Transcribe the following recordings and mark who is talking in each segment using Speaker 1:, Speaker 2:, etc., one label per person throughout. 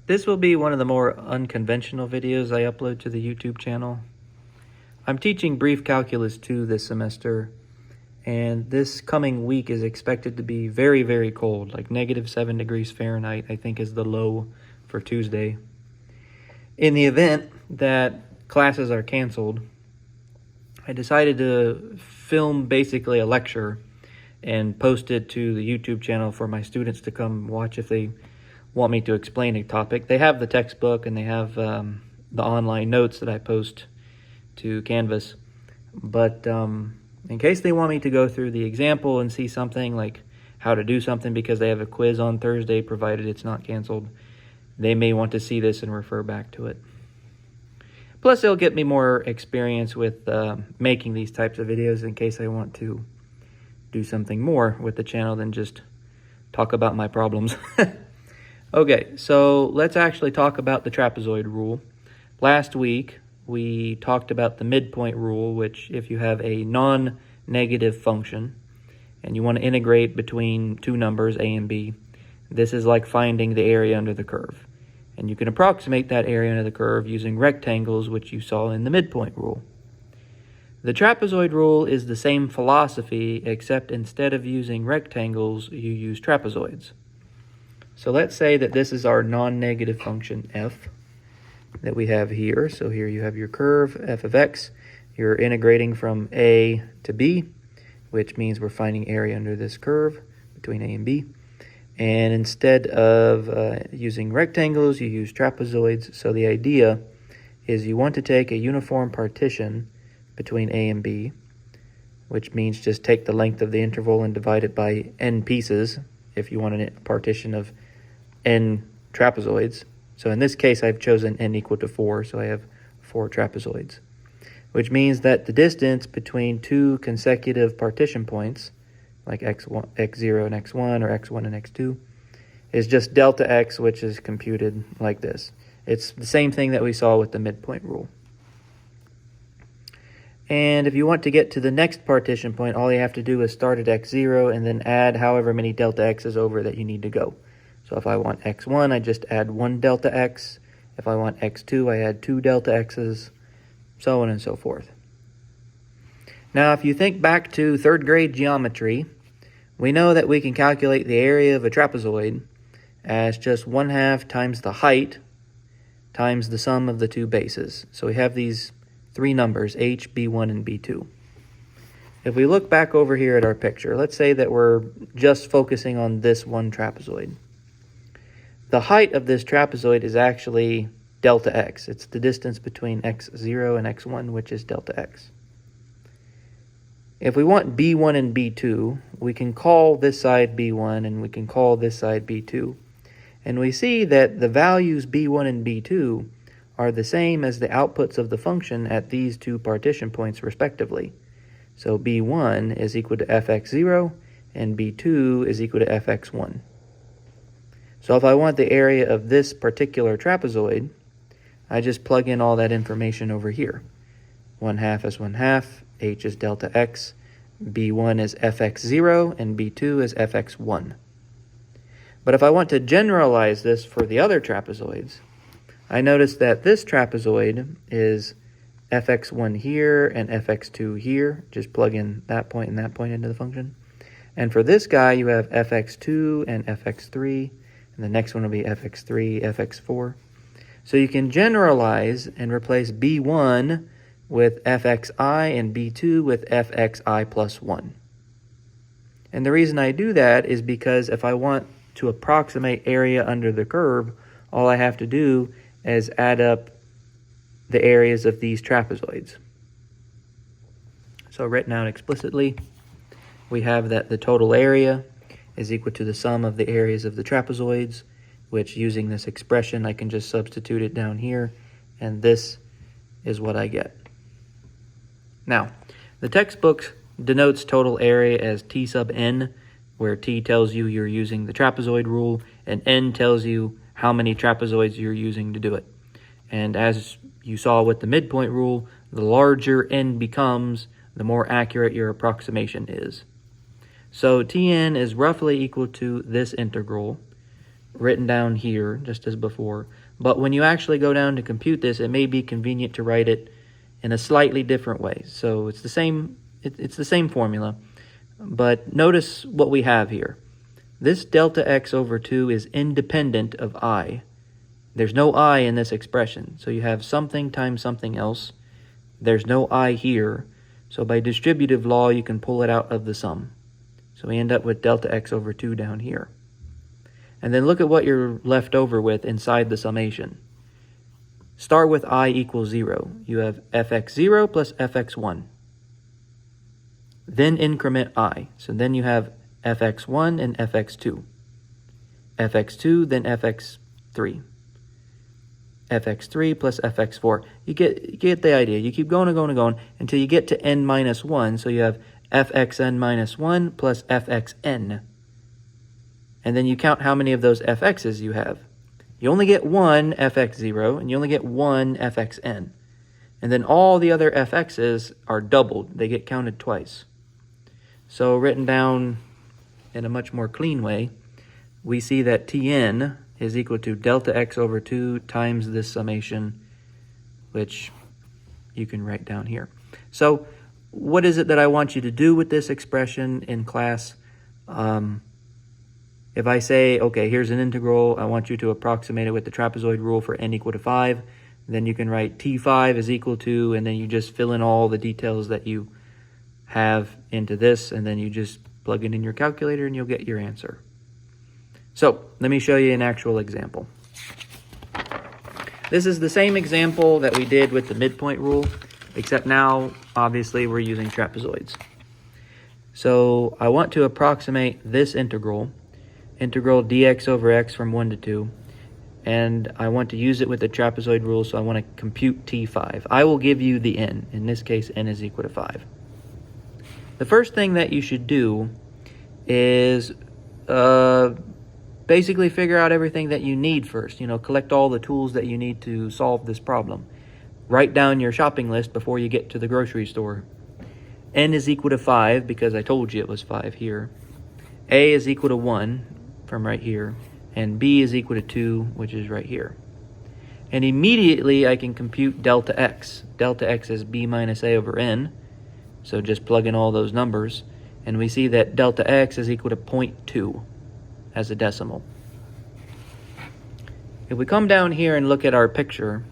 Speaker 1: This will be one of the more unconventional videos I upload to the YouTube channel. I'm teaching Brief Calculus 2 this semester, and this coming week is expected to be very, very cold, like -7 degrees Fahrenheit, I think is the low for Tuesday. In the event that classes are canceled, I decided to film basically a lecture and post it to the YouTube channel for my students to come watch if they want me to explain a topic. They have the textbook and they have the online notes that I post to Canvas. But in case they want me to go through the example and see something like how to do something because they have a quiz on Thursday, provided it's not canceled, they may want to see this and refer back to it. Plus, it'll get me more experience with making these types of videos in case I want to do something more with the channel than just talk about my problems. Okay, so let's actually talk about the trapezoid rule. Last week, we talked about the midpoint rule, which if you have a non-negative function and you want to integrate between two numbers, a and b, this is like finding the area under the curve. And you can approximate that area under the curve using rectangles, which you saw in the midpoint rule. The trapezoid rule is the same philosophy, except instead of using rectangles, you use trapezoids. So let's say that this is our non-negative function f that we have here. So here you have your curve, f of x. You're integrating from a to b, which means we're finding area under this curve between a and b. And instead of using rectangles, you use trapezoids. So the idea is you want to take a uniform partition between a and b, which means just take the length of the interval and divide it by n pieces if you want a partition of n trapezoids. So in this case, I've chosen n equal to 4, so I have 4 trapezoids, which means that the distance between two consecutive partition points, like x0 and x1 or x1 and x2, is just delta x, which is computed like this. It's the same thing that we saw with the midpoint rule. And if you want to get to the next partition point, all you have to do is start at x0 and then add however many delta x's over that you need to go. So if I want x1, I just add 1 delta x. If I want x2, I add 2 delta x's, so on and so forth. Now, if you think back to 3rd grade geometry, we know that we can calculate the area of a trapezoid as just 1/2 times the height times the sum of the two bases. So we have these three numbers, h, b1, and b2. If we look back over here at our picture, let's say that we're just focusing on this one trapezoid. The height of this trapezoid is actually delta x. It's the distance between x0 and x1, which is delta x. If we want b1 and b2, we can call this side b1 and we can call this side b2. And we see that the values b1 and b2 are the same as the outputs of the function at these two partition points respectively. So b1 is equal to fx0 and b2 is equal to fx1. So if I want the area of this particular trapezoid, I just plug in all that information over here. 1/2 is 1/2, h is delta x, b1 is fx0, and b2 is fx1. But if I want to generalize this for the other trapezoids, I notice that this trapezoid is fx1 here and fx2 here. Just plug in that point and that point into the function. And for this guy, you have fx2 and fx3, and the next one will be fx3, fx4. So you can generalize and replace b1 with fxi and b2 with fxi plus 1. And the reason I do that is because if I want to approximate area under the curve, all I have to do is add up the areas of these trapezoids. So written out explicitly, we have that the total area is equal to the sum of the areas of the trapezoids, which using this expression, I can just substitute it down here, and this is what I get. Now, the textbook denotes total area as T sub n, where T tells you you're using the trapezoid rule, and n tells you how many trapezoids you're using to do it. And as you saw with the midpoint rule, the larger n becomes, the more accurate your approximation is. So Tn is roughly equal to this integral, written down here, just as before. But when you actually go down to compute this, it may be convenient to write it in a slightly different way. So it's the same, it's the same formula. But notice what we have here. This delta x over 2 is independent of I. There's no I in this expression. So you have something times something else. There's no I here. So by distributive law, you can pull it out of the sum. So we end up with delta x over 2 down here. And then look at what you're left over with inside the summation. Start with I equals 0. You have fx0 plus fx1. Then increment I. So then you have fx1 and fx2. fx2, then fx3. fx3 plus fx4. You get the idea. You keep going and going and going until you get to n minus 1. So you have fxn minus 1 plus fxn. And then you count how many of those fx's you have. You only get one fx0, and you only get one fxn. And then all the other fx's are doubled. They get counted twice. So written down in a much more clean way, we see that Tn is equal to delta x over 2 times this summation, which you can write down here. So what is it that I want you to do with this expression in class? If I say, okay, here's an integral, I want you to approximate it with the trapezoid rule for n equal to 5, then you can write T5 is equal to, and then you just fill in all the details that you have into this, and then you just plug it in your calculator and you'll get your answer. So let me show you an actual example. This is the same example that we did with the midpoint rule, except now, obviously, we're using trapezoids. So I want to approximate this integral dx over x from 1 to 2, and I want to use it with the trapezoid rule, so I want to compute T5. I will give you the n. In this case, n is equal to 5. The first thing that you should do is basically figure out everything that you need first. Collect all the tools that you need to solve this problem. Write down your shopping list before you get to the grocery store. N is equal to 5 because I told you it was 5 here. A is equal to 1 from right here. And B is equal to 2, which is right here. And immediately I can compute delta x. Delta x is b minus a over n. So just plug in all those numbers. And we see that delta x is equal to 0.2 as a decimal. If we come down here and look at our picture,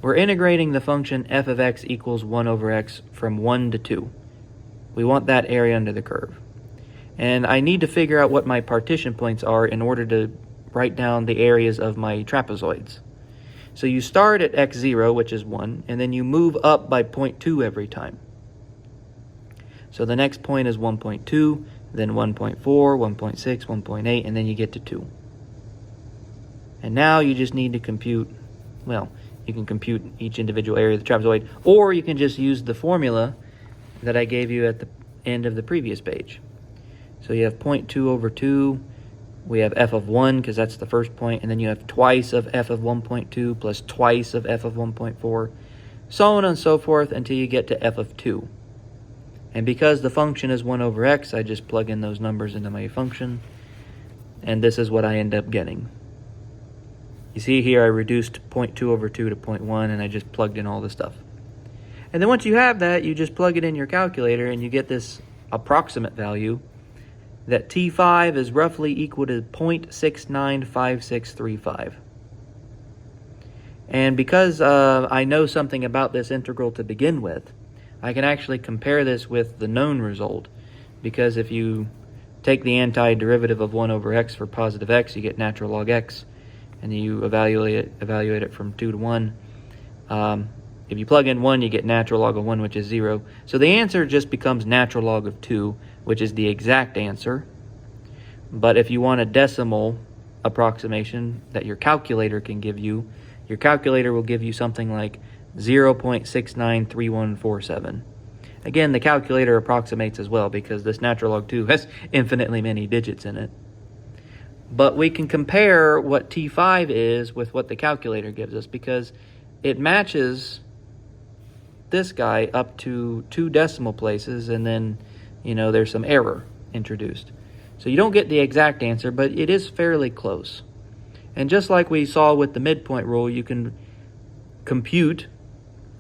Speaker 1: we're integrating the function f of x equals 1 over x from 1 to 2. We want that area under the curve. And I need to figure out what my partition points are in order to write down the areas of my trapezoids. So you start at x0, which is 1, and then you move up by 0.2 every time. So the next point is 1.2, then 1.4, 1.6, 1.8, and then you get to 2. And now you just need to compute, well, you can compute each individual area of the trapezoid, or you can just use the formula that I gave you at the end of the previous page. So you have 0.2 over 2, we have f of 1 because that's the first point, and then you have twice of f of 1.2 plus twice of f of 1.4, so on and so forth until you get to f of 2. And because the function is 1 over x, I just plug in those numbers into my function, and this is what I end up getting. You see here I reduced 0.2 over 2 to 0.1, and I just plugged in all the stuff. And then once you have that, you just plug it in your calculator, and you get this approximate value that T5 is roughly equal to 0.695635. And because I know something about this integral to begin with, I can actually compare this with the known result, because if you take the antiderivative of 1 over x for positive x, you get natural log x, and you evaluate it from 2 to 1. If you plug in 1, you get natural log of 1, which is 0. So the answer just becomes natural log of 2, which is the exact answer. But if you want a decimal approximation that your calculator can give you, your calculator will give you something like 0.693147. Again, the calculator approximates as well because this natural log 2 has infinitely many digits in it. But we can compare what T5 is with what the calculator gives us because it matches this guy up to 2 decimal places, and then, there's some error introduced. So you don't get the exact answer, but it is fairly close. And just like we saw with the midpoint rule, you can compute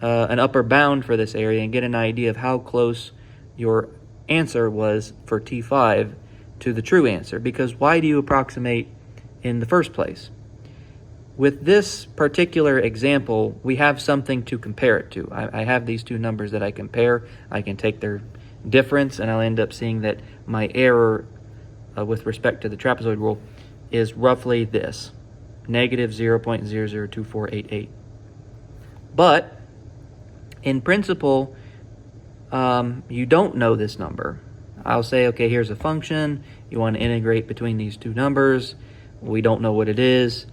Speaker 1: an upper bound for this area and get an idea of how close your answer was for T5 to the true answer. Because why do you approximate in the first place? With this particular example, we have something to compare it to. I have these two numbers that I compare. I can take their difference, and I'll end up seeing that my error with respect to the trapezoid rule is roughly this, negative 0.002488. But in principle, you don't know this number. I'll say, okay, here's a function. You want to integrate between these two numbers. We don't know what it is,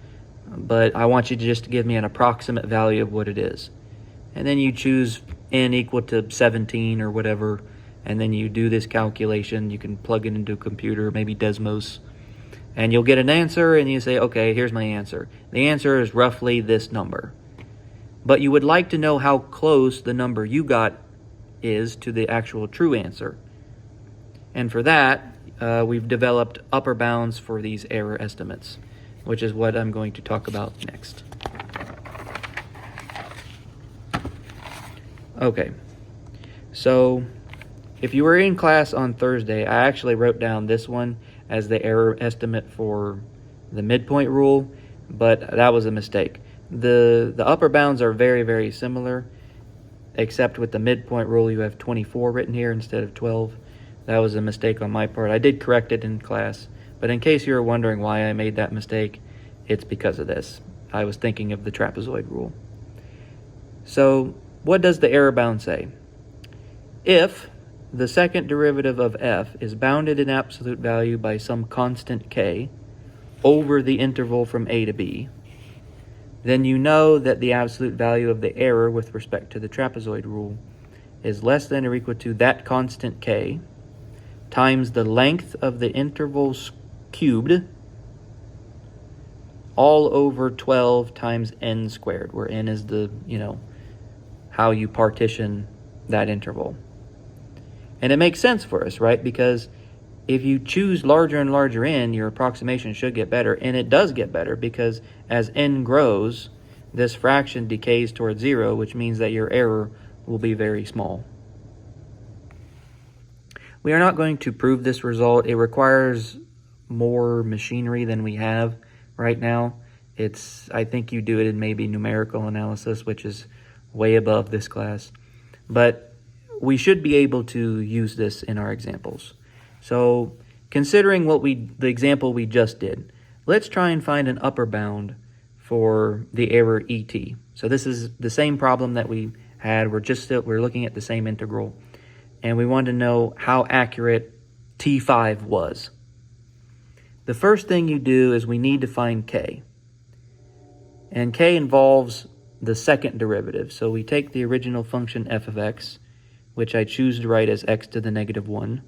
Speaker 1: but I want you to just give me an approximate value of what it is. And then you choose n equal to 17 or whatever, and then you do this calculation. You can plug it into a computer, maybe Desmos, and you'll get an answer, and you say, okay, here's my answer. The answer is roughly this number. But you would like to know how close the number you got is to the actual true answer. And for that, we've developed upper bounds for these error estimates, which is what I'm going to talk about next. Okay, so if you were in class on Thursday, I actually wrote down this one as the error estimate for the midpoint rule, but that was a mistake. The upper bounds are very, very similar, except with the midpoint rule you have 24 written here instead of 12. That was a mistake on my part. I did correct it in class, but in case you were wondering why I made that mistake, it's because of this. I was thinking of the trapezoid rule. So what does the error bound say? If the second derivative of f is bounded in absolute value by some constant k over the interval from a to b, then you know that the absolute value of the error with respect to the trapezoid rule is less than or equal to that constant k times the length of the intervals cubed all over 12 times n squared, where n is the, how you partition that interval. And it makes sense for us, right? Because if you choose larger and larger n, your approximation should get better, and it does get better because as n grows, this fraction decays towards 0, which means that your error will be very small. We are not going to prove this result. It requires more machinery than we have right now. I think you do it in maybe numerical analysis, which is way above this class. But we should be able to use this in our examples. So considering the example we just did, let's try and find an upper bound for the error ET. So this is the same problem that we had. We're looking at the same integral, and we want to know how accurate T5 was. The first thing you do is we need to find k. And k involves the second derivative. So we take the original function f of x, which I choose to write as x to the negative 1.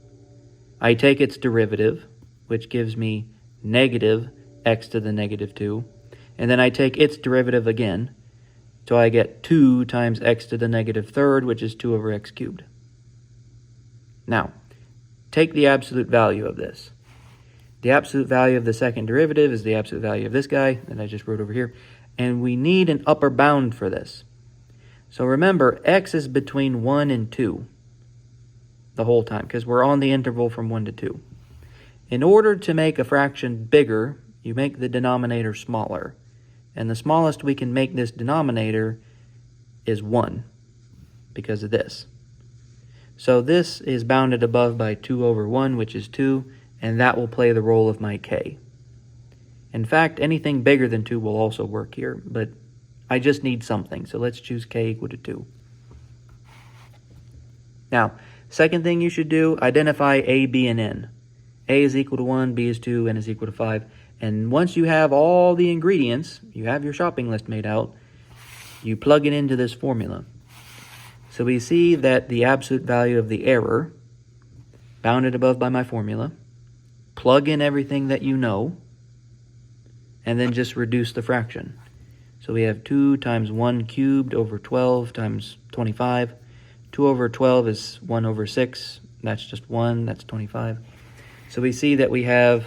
Speaker 1: I take its derivative, which gives me negative x to the negative 2. And then I take its derivative again, so I get 2 times x to the negative third, which is 2 over x cubed. Now, take the absolute value of this. The absolute value of the second derivative is the absolute value of this guy that I just wrote over here. And we need an upper bound for this. So remember, x is between 1 and 2 the whole time, because we're on the interval from 1 to 2. In order to make a fraction bigger, you make the denominator smaller. And the smallest we can make this denominator is 1, because of this. So this is bounded above by 2 over 1, which is 2, and that will play the role of my k. In fact, anything bigger than 2 will also work here, but I just need something, so let's choose k equal to 2. Now, second thing you should do, identify a, b, and n. A is equal to 1, b is 2, n is equal to 5. And once you have all the ingredients, you have your shopping list made out, you plug it into this formula. So we see that the absolute value of the error, bounded above by my formula, plug in everything that you know, and then just reduce the fraction. So we have 2 times 1 cubed over 12 times 25. 2 over 12 is 1 over 6. That's just 1. That's 25. So we see that we have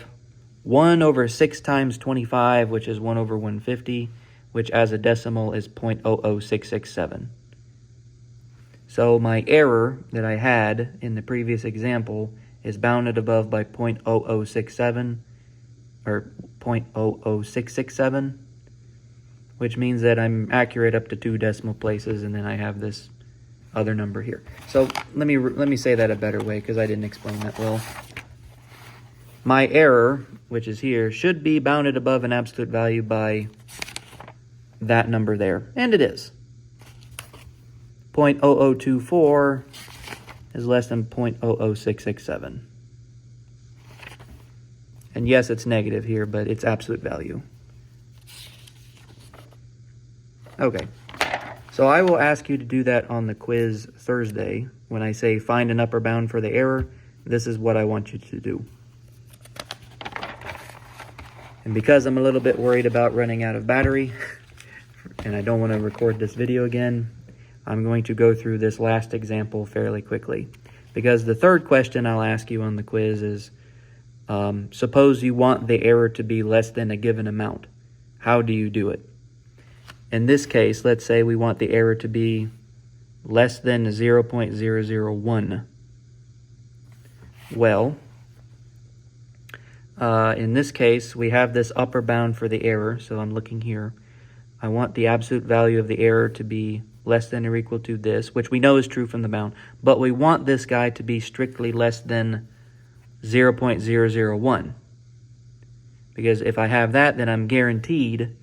Speaker 1: 1 over 6 times 25, which is 1 over 150, which as a decimal is 0.00667. So my error that I had in the previous example is bounded above by 0.00667, or 0.00667, which means that I'm accurate up to 2 decimal places, and then I have this other number here. So let me say that a better way, because I didn't explain that well. My error, which is here, should be bounded above an absolute value by that number there, and it is. 0.0024 is less than 0.00667. And yes, it's negative here, but it's absolute value. Okay, so I will ask you to do that on the quiz Thursday. When I say find an upper bound for the error, this is what I want you to do. And because I'm a little bit worried about running out of battery, and I don't want to record this video again, I'm going to go through this last example fairly quickly. Because the third question I'll ask you on the quiz is, suppose you want the error to be less than a given amount. How do you do it? In this case, let's say we want the error to be less than 0.001. Well, in this case, we have this upper bound for the error, so I'm looking here. I want the absolute value of the error to be less than or equal to this, which we know is true from the bound, but we want this guy to be strictly less than 0.001. Because if I have that, then I'm guaranteed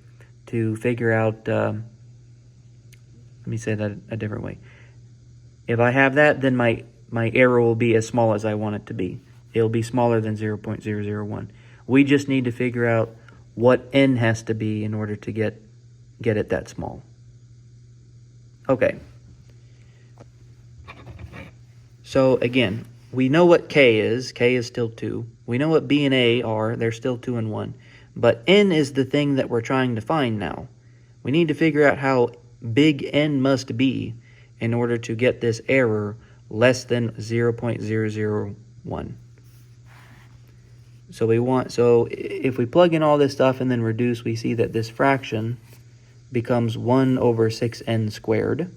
Speaker 1: to figure out, let me say that a different way. If I have that, then my error will be as small as I want it to be. It'll be smaller than 0.001. We just need to figure out what n has to be in order to get it that small. Okay. So again, we know what k is. K is still 2. We know what b and a are. They're still 2 and 1. But n is the thing that we're trying to find now. We need to figure out how big n must be in order to get this error less than 0.001. So if we plug in all this stuff and then reduce, we see that this fraction becomes 1 over 6n squared.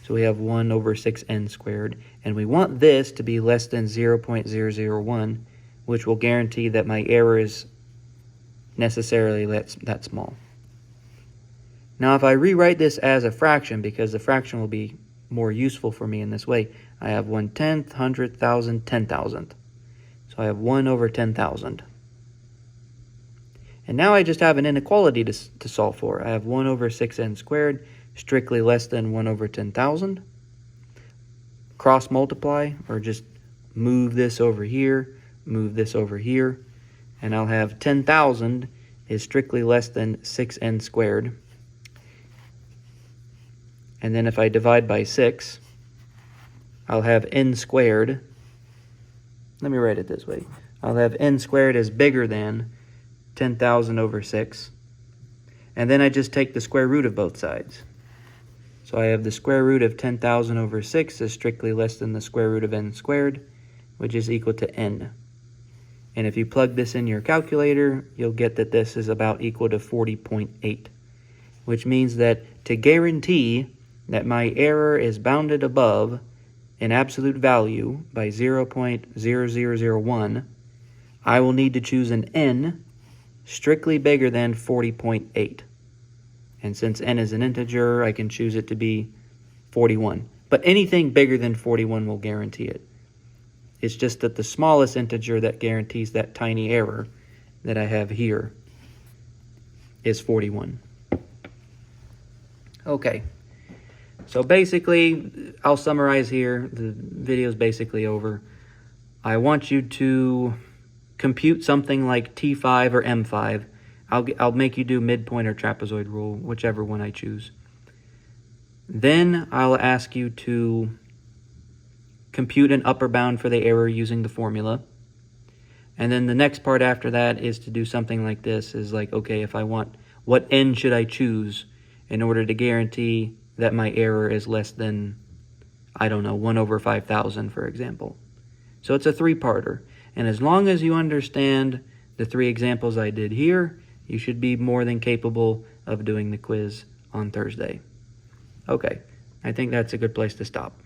Speaker 1: So we have 1 over 6n squared. And we want this to be less than 0.001, which will guarantee that my error is necessarily that small. Now if I rewrite this as a fraction, because the fraction will be more useful for me in this way, I have 1/10, 100,000, 10,000. So I have 1 over 10,000. And now I just have an inequality to solve for. I have 1 over 6n squared, strictly less than 1 over 10,000. Cross multiply, or just move this over here, move this over here, and I'll have 10,000 is strictly less than 6n squared. And then if I divide by 6, I'll have n squared. Let me write it this way. I'll have n squared is bigger than 10,000 over 6. And then I just take the square root of both sides. So I have the square root of 10,000 over 6 is strictly less than the square root of n squared, which is equal to n. And if you plug this in your calculator, you'll get that this is about equal to 40.8, which means that to guarantee that my error is bounded above an absolute value by 0.0001, I will need to choose an n strictly bigger than 40.8. And since n is an integer, I can choose it to be 41. But anything bigger than 41 will guarantee it. It's just that the smallest integer that guarantees that tiny error that I have here is 41. Okay. So basically, I'll summarize here. The video is basically over. I want you to compute something like T5 or M5. I'll make you do midpoint or trapezoid rule, whichever one I choose. Then I'll ask you to compute an upper bound for the error using the formula. And then the next part after that is to do something like this, is like, okay, if I want, what n should I choose in order to guarantee that my error is less than, I don't know, 1 over 5,000, for example. So it's a three-parter. And as long as you understand the 3 examples I did here, you should be more than capable of doing the quiz on Thursday. Okay, I think that's a good place to stop.